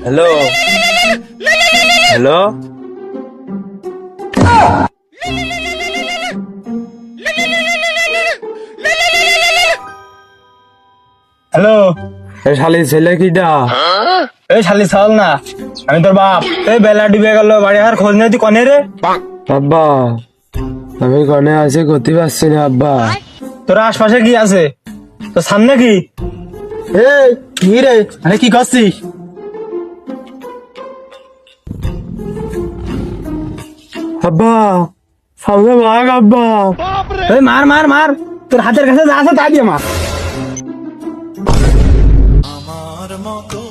Hello hello hello, এ শালি ছেলে কিটা? এই শালি চল না, আমি তোর বাপ। এই বেলা ডুবে গেল, বাড়ি আর খোঁজ নেই, তুই কনে রে? আব্বা আমি কনে আছি করতে পারছি না আব্বা। তোর আশপাশে কি আছে? তোর সামনে কি? এই কি রে, আরে কি করছিস? আব্বা সামনে ভাগ আব্বা। এই মার মার মার, তোর হাতের কাছে যা আছে তাই দিয়ে মার। আমার মতো